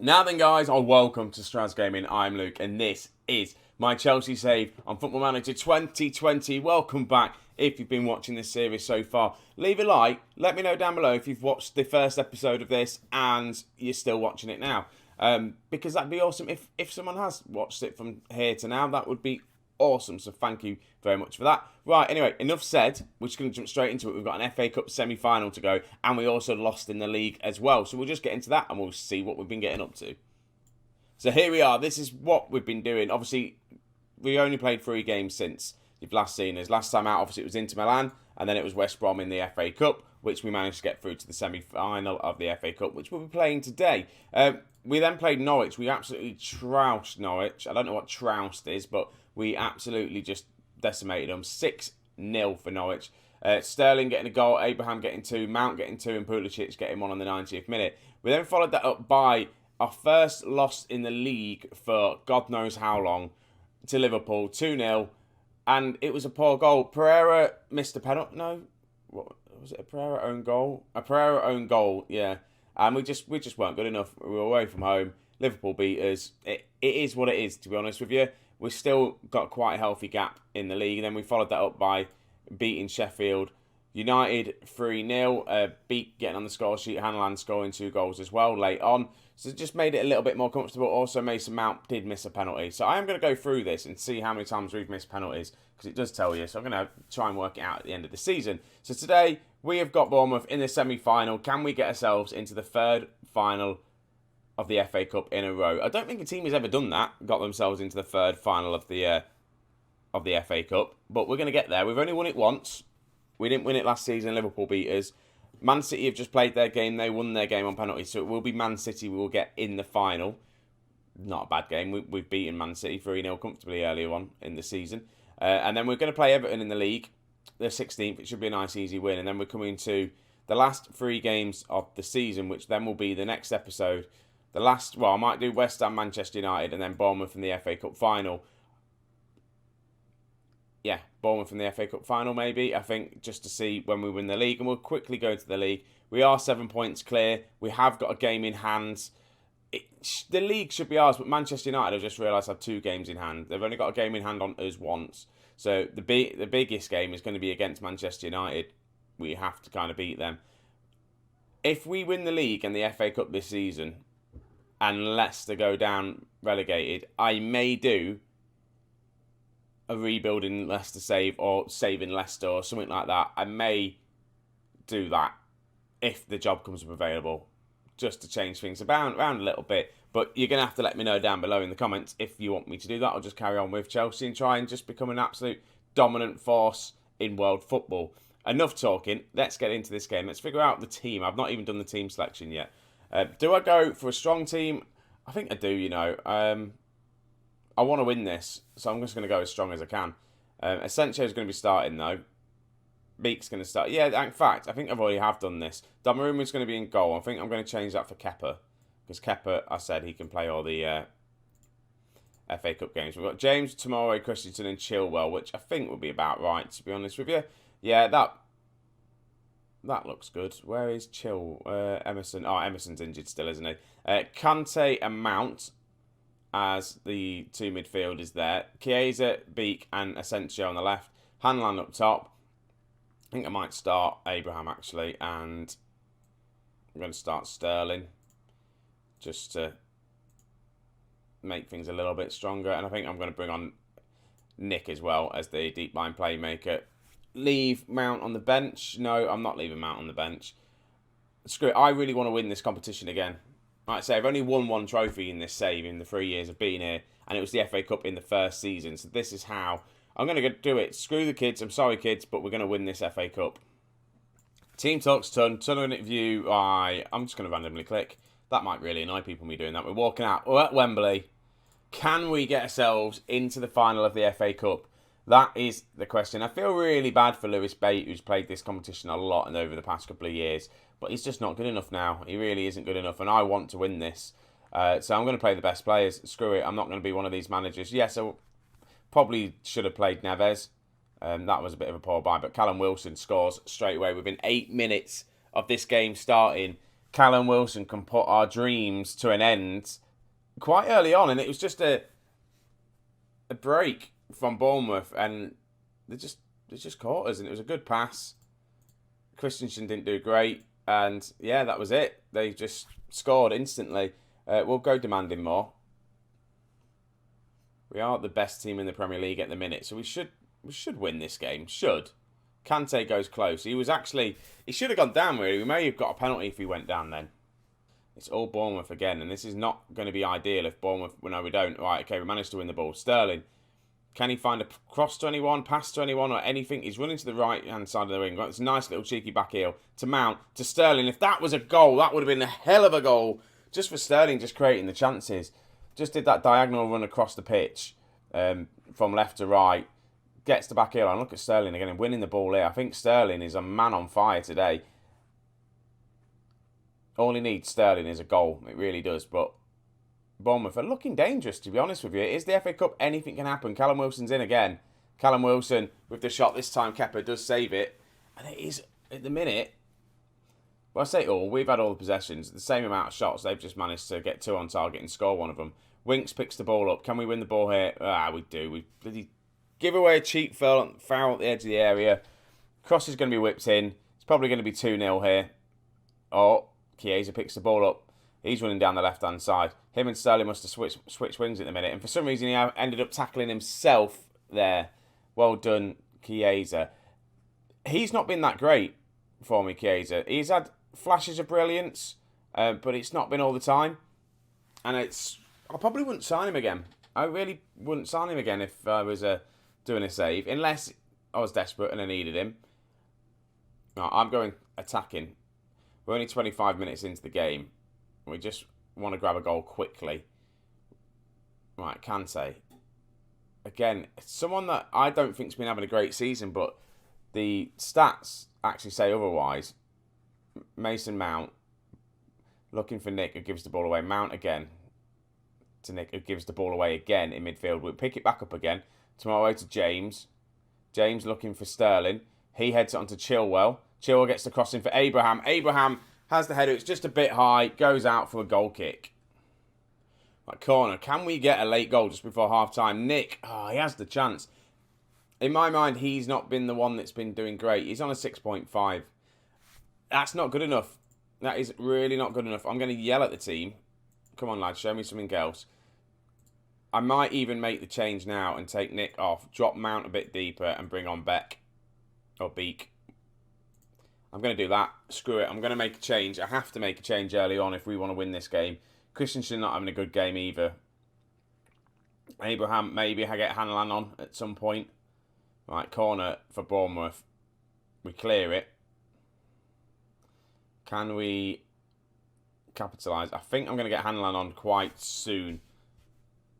Now then, guys, welcome to Straz Gaming. I'm Luke, and this is my Chelsea save on Football Manager 2020. Welcome back. If you've been watching this series so far, leave a like. Let me know down below if you've watched the first episode of this and you're still watching it now. Because that'd be awesome. If someone has watched it from here to now, that would be awesome. So thank you very much for that. Right, anyway, enough said. We're just going to jump straight into it. We've got an FA Cup semi-final to go, and we also lost in the league as well. So we'll just get into that, and we'll see what we've been getting up to. So here we are. This is what we've been doing. Obviously, we only played 3 games since you've last seen us. Last time out, obviously, it was Inter Milan, and then it was West Brom in the FA Cup, which we managed to get through to the semi-final of the FA Cup, which we'll be playing today. We then played Norwich. We absolutely trounced Norwich. I don't know what trounced is, but we absolutely just decimated them. 6-0 for Norwich. Sterling getting a goal, Abraham getting 2, Mount getting 2, and Pulisic getting 1 on the 90th minute. We then followed that up by our first loss in the league for God knows how long to Liverpool, 2-0. And it was a poor goal. Pereira missed a penalty. No, what was it? A Pereira own goal? A Pereira own goal, yeah. And we just weren't good enough. We were away from home. Liverpool beat us. It is what it is, to be honest with you. We've still got quite a healthy gap in the league. And then we followed that up by beating Sheffield United 3-0. Beat getting on the score sheet. Hanlan scoring 2 goals as well late on. So it just made it a little bit more comfortable. Also, Mason Mount did miss a penalty. So I am going to go through this and see how many times we've missed penalties, because it does tell you. So I'm going to try and work it out at the end of the season. So today, we have got Bournemouth in the semi-final. Can we get ourselves into the third final of the FA Cup in a row? I don't think a team has ever done that, got themselves into the third final of the FA Cup. But we're going to get there. We've only won it once. We didn't win it last season. Liverpool beat us. Man City have just played their game. They won their game on penalties. So it will be Man City we will get in the final. Not a bad game. We've beaten Man City 3-0 comfortably earlier on in the season. And then we're going to play Everton in the league. The 16th. It should be a nice, easy win. And then we're coming to the last 3 games of the season, which then will be the next episode. The last, well, I might do West Ham, Manchester United, and then Bournemouth in the FA Cup final. Yeah, Bournemouth in the FA Cup final, maybe. I think just to see when we win the league. And we'll quickly go to the league. We are 7 points clear. We have got a game in hand. The league should be ours, but Manchester United, I've just realised, have 2 games in hand. They've only got a game in hand on us once. So the biggest game is going to be against Manchester United. We have to kind of beat them. If we win the league and the FA Cup this season, and Leicester go down relegated, I may do a rebuilding Leicester save or saving Leicester or something like that. I may do that if the job comes up available, just to change things around a little bit. But you're going to have to let me know down below in the comments if you want me to do that. I'll just carry on with Chelsea and try and just become an absolute dominant force in world football. Enough talking. Let's get into this game. Let's figure out the team. I've not even done the team selection yet. Do I go for a strong team? I think I do, you know. I want to win this, so I'm just going to go as strong as I can. Asensio is going to be starting, though. Beak's going to start. Yeah, in fact, I think I've already have done this. Donnarumma is going to be in goal. I think I'm going to change that for Kepa. Because Kepa, I said he can play all the FA Cup games. We've got James, Tomori, Christensen and Chilwell, which I think will be about right, to be honest with you. Yeah, that looks good. Where is Emerson? Oh, Emerson's injured still, isn't he? Kante and Mount as the 2 midfielders there. Chiesa, Beak and Asensio on the left. Hanlan up top. I think I might start Abraham, actually. And I'm going to start Sterling. Just to make things a little bit stronger. And I think I'm going to bring on Nick as well as the deep line playmaker. Leave Mount on the bench. No, I'm not leaving Mount on the bench. Screw it. I really want to win this competition again. Like I say, I've only won 1 trophy in this save in the 3 years of being here. And it was the FA Cup in the first season. So this is how I'm going to do it. Screw the kids. I'm sorry, kids, but we're going to win this FA Cup. Team talks ton of it view. I'm just going to randomly click. That might really annoy people, me doing that. We're walking out. We're at Wembley. Can we get ourselves into the final of the FA Cup? That is the question. I feel really bad for Lewis Bate, who's played this competition a lot and over the past couple of years. But he's just not good enough now. He really isn't good enough. And I want to win this. So I'm going to play the best players. Screw it. I'm not going to be one of these managers. Yes, I probably should have played Neves. That was a bit of a poor buy. But Callum Wilson scores straight away within 8 minutes of this game starting. Callum Wilson can put our dreams to an end quite early on, and it was just a break from Bournemouth, and they just caught us, and it was a good pass. Christensen didn't do great, and yeah, that was it. They just scored instantly. We'll go demanding more. We are the best team in the Premier League at the minute, so we should win this game. Should. Kante goes close. He should have gone down, really. We may have got a penalty if he went down then. It's all Bournemouth again, and this is not going to be ideal if Bournemouth... No, we don't. Right, okay, we managed to win the ball. Sterling. Can he find a cross to anyone, pass to anyone, or anything? He's running to the right-hand side of the ring. It's a nice little cheeky back heel to Mount, to Sterling. If that was a goal, that would have been a hell of a goal. Just for Sterling, just creating the chances. Just did that diagonal run across the pitch from left to right. Gets the back heel, and look at Sterling again and winning the ball here. I think Sterling is a man on fire today. All he needs, Sterling, is a goal. It really does. But Bournemouth are looking dangerous, to be honest with you. It is the FA Cup. Anything can happen. Callum Wilson's in again. Callum Wilson with the shot. This time Kepa does save it. And it is, at the minute... Well, I say all. We've had all the possessions. The same amount of shots. They've just managed to get 2 on target and score one of them. Winks picks the ball up. Can we win the ball here? We do. We bloody give away a cheap foul at the edge of the area. Cross is going to be whipped in. It's probably going to be 2-0 here. Oh... Chiesa picks the ball up. He's running down the left-hand side. Him and Sterling must have switched wings at the minute. And for some reason, he ended up tackling himself there. Well done, Chiesa. He's not been that great for me, Chiesa. He's had flashes of brilliance, but it's not been all the time. And I probably wouldn't sign him again. I really wouldn't sign him again if I was doing a save. Unless I was desperate and I needed him. No, I'm going attacking. We're only 25 minutes into the game. We just want to grab a goal quickly. Right, Kante. Again, someone that I don't think's been having a great season, but the stats actually say otherwise. Mason Mount looking for Nick, who gives the ball away. Mount again to Nick, who gives the ball away again in midfield. We'll pick it back up again. Tomorrow way to James. James looking for Sterling. He heads it onto Chilwell. Chilwell gets the crossing for Abraham. Abraham has the header. It's just a bit high. Goes out for a goal kick. Right, corner. Can we get a late goal just before half-time? Nick, he has the chance. In my mind, he's not been the one that's been doing great. He's on a 6.5. That's not good enough. That is really not good enough. I'm going to yell at the team. Come on, lads. Show me something else. I might even make the change now and take Nick off. Drop Mount a bit deeper and bring on Beck. Or Beak. I'm going to do that. Screw it. I'm going to make a change. I have to make a change early on if we want to win this game. Christensen not having a good game either. Abraham, maybe I get Hanlan on at some point. Right, corner for Bournemouth. We clear it. Can we capitalise? I think I'm going to get Hanlan on quite soon.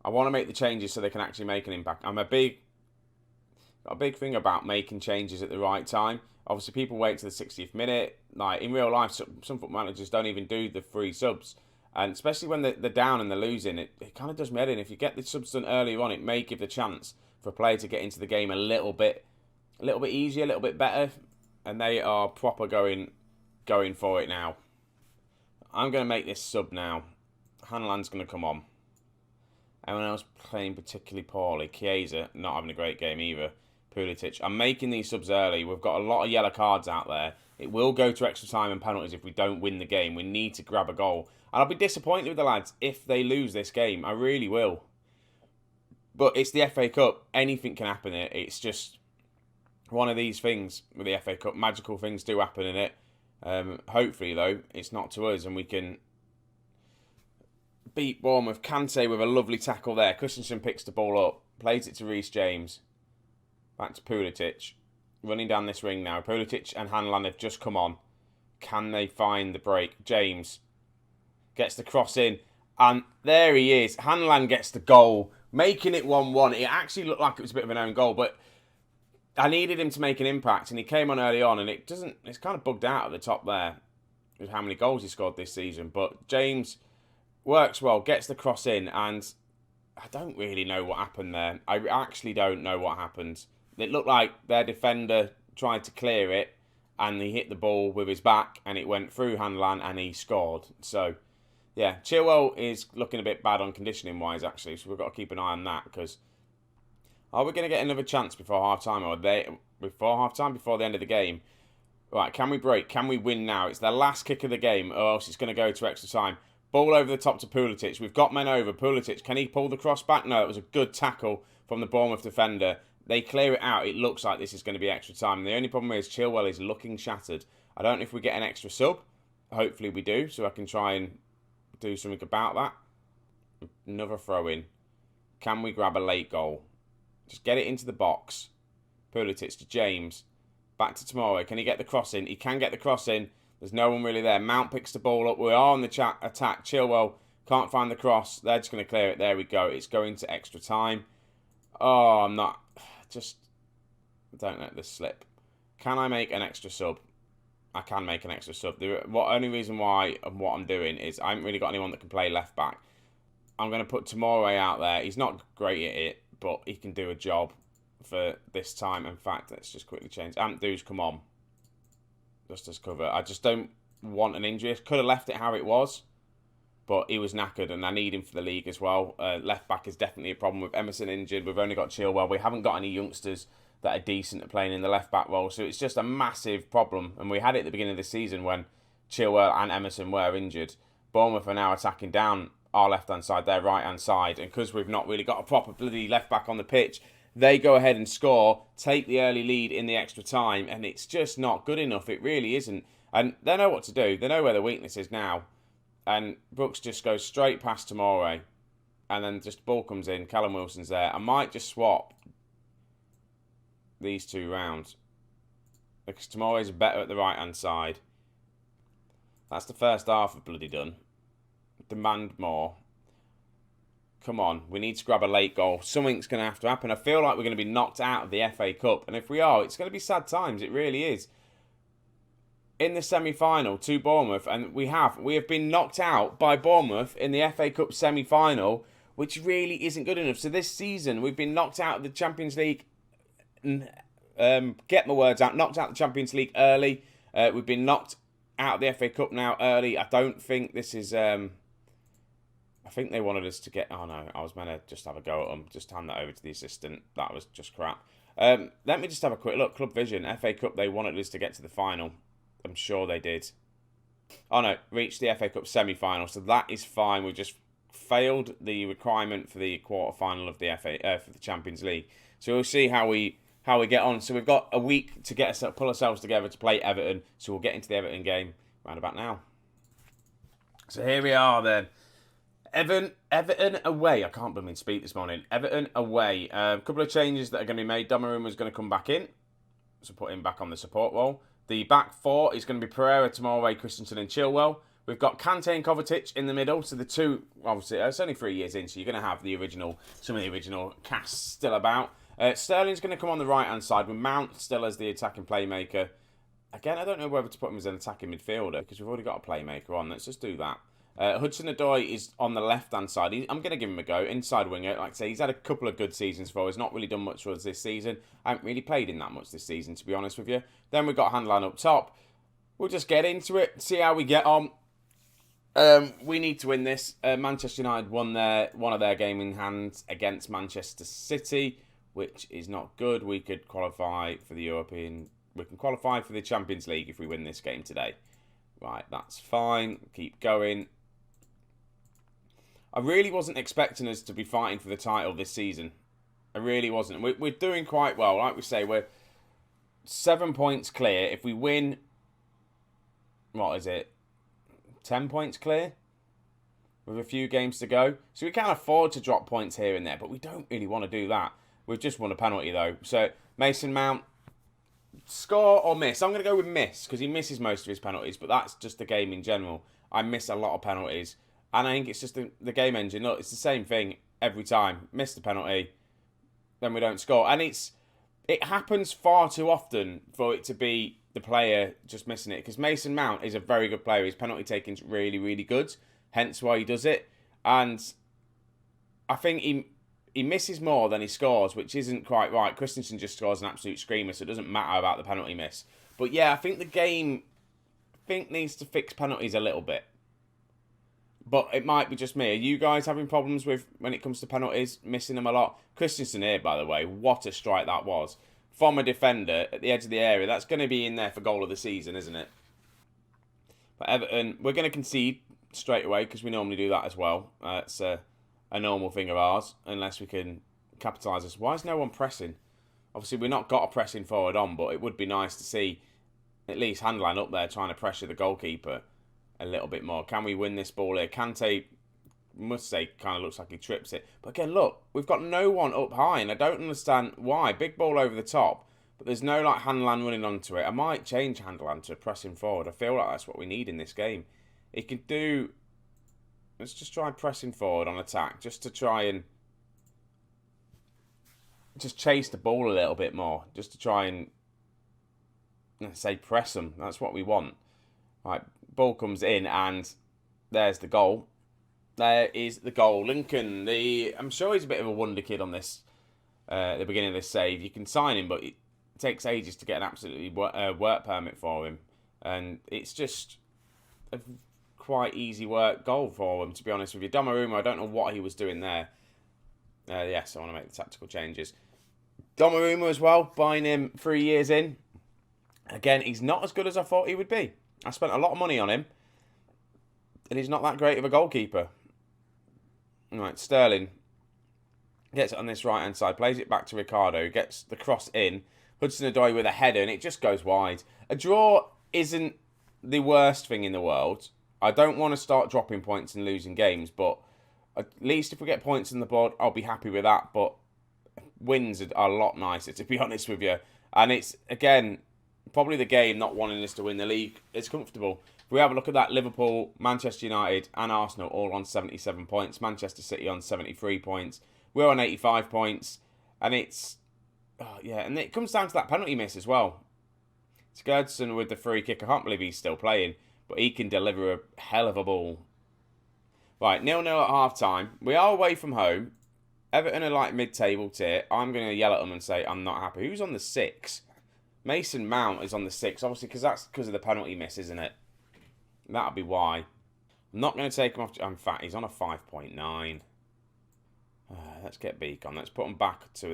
I want to make the changes so they can actually make an impact. Got a big thing about making changes at the right time. Obviously, people wait to the 60th minute. Like in real life, some football managers don't even do the free subs. And especially when they're down and they're losing, it kind of does me head in. If you get the subs done earlier on, it may give the chance for a player to get into the game a little bit easier, a little bit better. And they are proper going for it now. I'm going to make this sub now. Hanlan's going to come on. Anyone else playing particularly poorly? Chiesa, not having a great game either. Pulisic. I'm making these subs early. We've got a lot of yellow cards out there. It will go to extra time and penalties if we don't win the game. We need to grab a goal. And I'll be disappointed with the lads if they lose this game. I really will. But it's the FA Cup. Anything can happen in it. It's just one of these things with the FA Cup. Magical things do happen in it. Hopefully, though, it's not to us and we can beat Bournemouth. Kante with a lovely tackle there. Christensen picks the ball up. Plays it to Reece James. Back to Pulisic. Running down this ring now. Pulisic and Hanlan have just come on. Can they find the break? James gets the cross in. And there he is. Hanlan gets the goal. Making it 1-1. It actually looked like it was a bit of an own goal. But I needed him to make an impact. And he came on early on. And it's kind of bugged out at the top there. With how many goals he scored this season. But James works well. Gets the cross in. And I don't really know what happened there. I actually don't know what happened. It looked like their defender tried to clear it and he hit the ball with his back, and it went through Handlan, and he scored. So, yeah, Chilwell is looking a bit bad on conditioning-wise, actually, so we've got to keep an eye on that, because are we going to get another chance before half-time, or before half-time, before the end of the game? Right, can we break? Can we win now? It's the last kick of the game, or else it's going to go to extra time. Ball over the top to Pulisic. We've got men over. Pulisic, can he pull the cross back? No, it was a good tackle from the Bournemouth defender. They clear it out. It looks like this is going to be extra time. The only problem is Chilwell is looking shattered. I don't know if we get an extra sub. Hopefully we do, so I can try and do something about that. Another throw in. Can we grab a late goal? Just get it into the box. Pulisic to James. Back to Tomori. Can he get the cross in? He can get the cross in. There's no one really there. Mount picks the ball up. We are on the attack. Chilwell can't find the cross. They're just going to clear it. There we go. It's going to extra time. Oh, I'm not... Just don't let this slip. Can I make an extra sub? I can make an extra sub. The only reason why and what I'm doing is I haven't really got anyone that can play left back. I'm going to put Tomori out there. He's not great at it, but he can do a job for this time. In fact, let's just quickly change. Amdu's come on. Just as cover. I just don't want an injury. I could have left it how it was, but he was knackered, and I need him for the league as well. Left back is definitely a problem with Emerson injured. We've only got Chilwell. We haven't got any youngsters that are decent at playing in the left back role, so it's just a massive problem. And we had it at the beginning of the season when Chilwell and Emerson were injured. Bournemouth are now attacking down our left-hand side, their right-hand side, and because we've not really got a proper bloody left back on the pitch, they go ahead and score, take the early lead in the extra time, and it's just not good enough. It really isn't. And they know what to do. They know where the weakness is now. And Brooks just goes straight past Tomori. And then just ball comes in. Callum Wilson's there. I might just swap these two rounds, because Tomori's better at the right-hand side. That's the first half of bloody done. Demand more. Come on. We need to grab a late goal. Something's going to have to happen. I feel like we're going to be knocked out of the FA Cup. And if we are, it's going to be sad times. It really is. In the semi-final to Bournemouth, and we have been knocked out by Bournemouth in the FA Cup semi-final, which really isn't good enough. So this season we've been knocked out of the Champions League. Get my words out. Knocked out of the Champions League early. We've been knocked out of the FA Cup now early. I don't think this is. I think they wanted us to get. Oh no, I was meant to just have a go at them. Just hand that over to the assistant. That was just crap. Let me just have a quick look. Club Vision, FA Cup. They wanted us to get to the final. I'm sure they did. Oh no, reached the FA Cup semi-final, so that is fine. We just failed the requirement for the quarter-final of the for the Champions League. So we'll see how we get on. So we've got a week to pull ourselves together to play Everton. So we'll get into the Everton game round about now. So here we are then. Everton away. I can't believe speak this morning. Everton away. A couple of changes that are going to be made. Donnarumma's going to come back in, so put him back on the support role. The back four is going to be Pereira, Tomori, Christensen and Chilwell. We've got Kante and Kovacic in the middle. So the two, obviously, it's only 3 years in, so you're going to have some of the original cast still about. Sterling's going to come on the right-hand side with Mount still as the attacking playmaker. Again, I don't know whether to put him as an attacking midfielder because we've already got a playmaker on. Let's just do that. Hudson-Odoi is on the left-hand side. I'm going to give him a go. Inside winger. Like I say, he's had a couple of good seasons for us. He's not really done much for us this season. I haven't really played in that much this season, to be honest with you. Then we've got Handlan up top. We'll just get into it, see how we get on. We need to win this. Manchester United won one of their game in hand against Manchester City, which is not good. We could qualify for the We can qualify for the Champions League if we win this game today. Right, that's fine. Keep going. I really wasn't expecting us to be fighting for the title this season. I really wasn't. We're doing quite well. Like we say, we're 7 points clear. If we win, what is it? 10 points clear? With a few games to go. So we can afford to drop points here and there, but we don't really want to do that. We've just won a penalty though. So Mason Mount, score or miss? I'm going to go with miss because he misses most of his penalties, but that's just the game in general. I miss a lot of penalties. And I think it's just the game engine. Look, it's the same thing every time. Miss the penalty, then we don't score. And it happens far too often for it to be the player just missing it. Because Mason Mount is a very good player. His penalty taking's really, really good. Hence why he does it. And I think he misses more than he scores, which isn't quite right. Christensen just scores an absolute screamer, so it doesn't matter about the penalty miss. But yeah, I think the game needs to fix penalties a little bit. But it might be just me. Are you guys having problems with when it comes to penalties, missing them a lot? Christensen here, by the way, what a strike that was. From a defender at the edge of the area. That's going to be in there for goal of the season, isn't it? But Everton, we're going to concede straight away because we normally do that as well. It's a normal thing of ours, unless we can capitalise this. Why is no one pressing? Obviously, we've not got a pressing forward on, but it would be nice to see at least Handline up there trying to pressure the goalkeeper a little bit more. Can we win this ball here? Kante, must say, kind of looks like he trips it. But again, look, we've got no one up high, and I don't understand why. Big ball over the top, but there's no like Handland running onto it. I might change Handland to pressing forward. I feel like that's what we need in this game. He can do... Let's just try pressing forward on attack, just to try and just chase the ball a little bit more, just to try and, let's say, press them. That's what we want. Right, ball comes in, and there's the goal. There is the goal. Lincoln, I'm sure he's a bit of a wonder kid on this, the beginning of this save. You can sign him, but it takes ages to get an absolutely work permit for him. And it's just a quite easy work goal for him, to be honest with you. Donnarumma, I don't know what he was doing there. Yes, I want to make the tactical changes. Donnarumma as well, buying him 3 years in. Again, he's not as good as I thought he would be. I spent a lot of money on him, and he's not that great of a goalkeeper. Right, Sterling gets it on this right-hand side, plays it back to Ricardo, gets the cross in. Hudson-Odoi with a header, and it just goes wide. A draw isn't the worst thing in the world. I don't want to start dropping points and losing games, but at least if we get points on the board, I'll be happy with that. But wins are a lot nicer, to be honest with you. And it's, again, probably the game not wanting us to win the league. It's comfortable. If we have a look at that, Liverpool, Manchester United and Arsenal all on 77 points. Manchester City on 73 points. We're on 85 points. And it's... Oh, yeah, and it comes down to that penalty miss as well. Sigurdsson with the free kick. I can't believe he's still playing. But he can deliver a hell of a ball. Right, 0-0 at half-time. We are away from home. Everton are like mid-table tier. I'm going to yell at them and say I'm not happy. Who's on the 6? Mason Mount is on the 6. Obviously, because that's because of the penalty miss, isn't it? That'll be why. I'm not going to take him off. In fact, he's on a 5.9. Let's get Beacon. Let's put him back to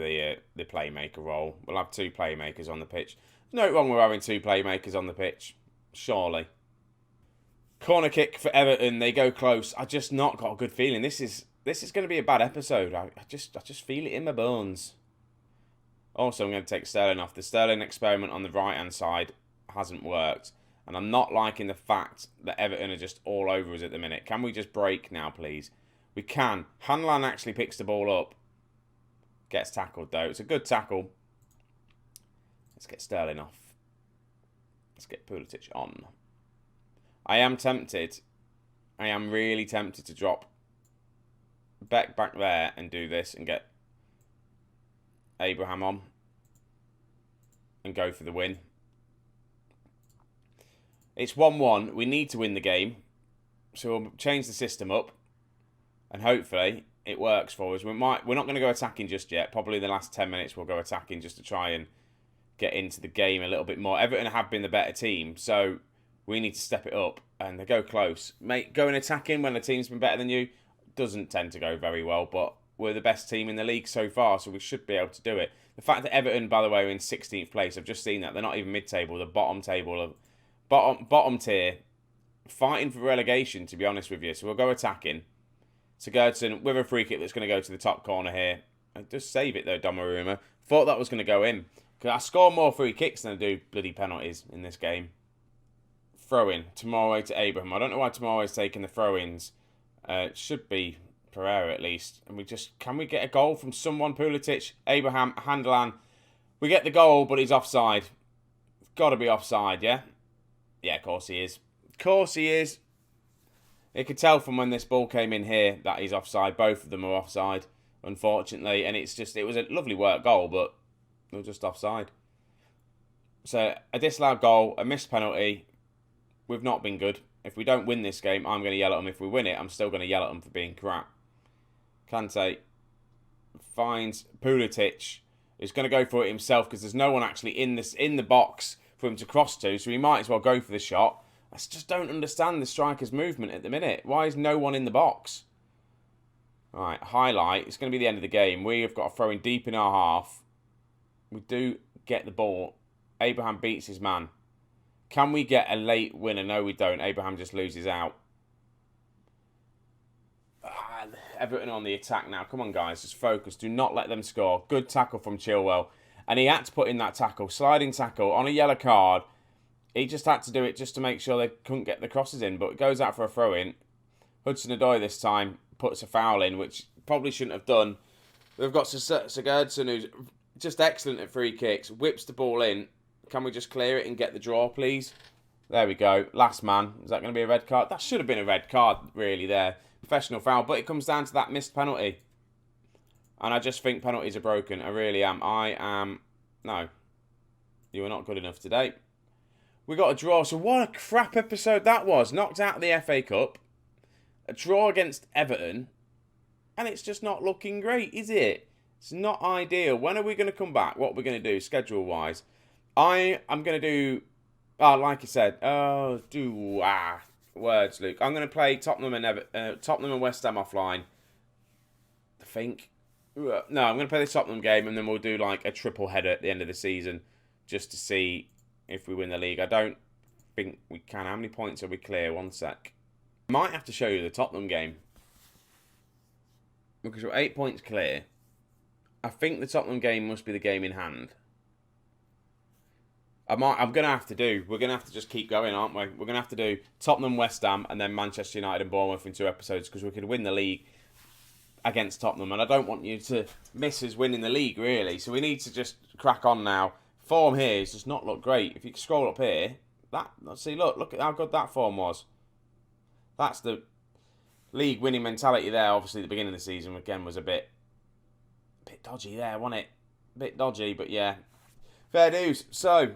the playmaker role. We'll have 2 playmakers on the pitch. No wrong with having 2 playmakers on the pitch. Surely. Corner kick for Everton. They go close. I just not got a good feeling. This is going to be a bad episode. I just feel it in my bones. Also, I'm going to take Sterling off. The Sterling experiment on the right-hand side hasn't worked. And I'm not liking the fact that Everton are just all over us at the minute. Can we just break now, please? We can. Hanlan actually picks the ball up. Gets tackled, though. It's a good tackle. Let's get Sterling off. Let's get Pulisic on. I am tempted. I am really tempted to drop Beck back there and do this and get Abraham on and go for the win. It's 1-1. We need to win the game. So we'll change the system up and hopefully it works for us. We're not going to go attacking just yet. Probably the last 10 minutes we'll go attacking just to try and get into the game a little bit more. Everton have been the better team, so we need to step it up. And they go close. Mate, going attacking when the team's been better than you doesn't tend to go very well, but we're the best team in the league so far, so we should be able to do it. The fact that Everton, by the way, are in 16th place, I've just seen that. They're not even mid-table, the bottom tier, fighting for relegation, to be honest with you. So we'll go attacking. Sigurdsson with a free kick that's going to go to the top corner here. Just save it, though, Donnarumma. Thought that was going to go in. Because I score more free kicks than I do bloody penalties in this game. Throw-in. Tomorrow to Abraham. I don't know why Tomorrow is taking the throw-ins. It should be Pereira at least. And can we get a goal from someone? Pulisic, Abraham, Handlan. We get the goal, but he's offside. Got to be offside, yeah? Yeah, of course he is. Of course he is. You could tell from when this ball came in here that he's offside. Both of them are offside, unfortunately. And it was a lovely work goal, but they were just offside. So, a disallowed goal, a missed penalty. We've not been good. If we don't win this game, I'm going to yell at them. If we win it, I'm still going to yell at them for being crap. Kante finds Pulisic. He's going to go for it himself because there's no one actually in the box for him to cross to, so he might as well go for the shot. I just don't understand the striker's movement at the minute. Why is no one in the box? All right, highlight. It's going to be the end of the game. We have got to throw in deep in our half. We do get the ball. Abraham beats his man. Can we get a late winner? No, we don't. Abraham just loses out. Everton on the attack now. Come on, guys. Just focus. Do not let them score. Good tackle from Chilwell. And he had to put in that tackle. Sliding tackle on a yellow card. He just had to do it just to make sure they couldn't get the crosses in. But it goes out for a throw-in. Hudson-Odoi this time puts a foul in, which probably shouldn't have done. We've got Sigurdsson, who's just excellent at free kicks. Whips the ball in. Can we just clear it and get the draw, please? There we go. Last man. Is that going to be a red card? That should have been a red card, really, there. Professional foul. But it comes down to that missed penalty. And I just think penalties are broken. I really am. No. You were not good enough today. We got a draw. So what a crap episode that was. Knocked out of the FA Cup. A draw against Everton. And it's just not looking great, is it? It's not ideal. When are we going to come back? What are we going to do schedule-wise? I'm going to do... like I said. Words, Luke. I'm going to play Tottenham and West Ham offline. I think. No, I'm going to play the Tottenham game and then we'll do like a triple header at the end of the season just to see if we win the league. I don't think we can. How many points are we clear? 1 sec. I might have to show you the Tottenham game because we're 8 points clear. I think the Tottenham game must be the game in hand. We're going to have to just keep going, aren't we? We're going to have to do Tottenham, West Ham, and then Manchester United and Bournemouth in 2 episodes because we could win the league against Tottenham. And I don't want you to miss us winning the league, really. So we need to just crack on now. Form here does not look great. If you scroll up here, look at how good that form was. That's the league winning mentality there. Obviously, at the beginning of the season, again, was a bit dodgy there, wasn't it? A bit dodgy, but yeah. Fair dues. So...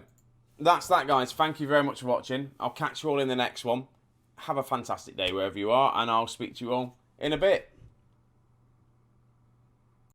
that's that, guys. Thank you very much for watching. I'll catch you all in the next one. Have a fantastic day wherever you are, and I'll speak to you all in a bit.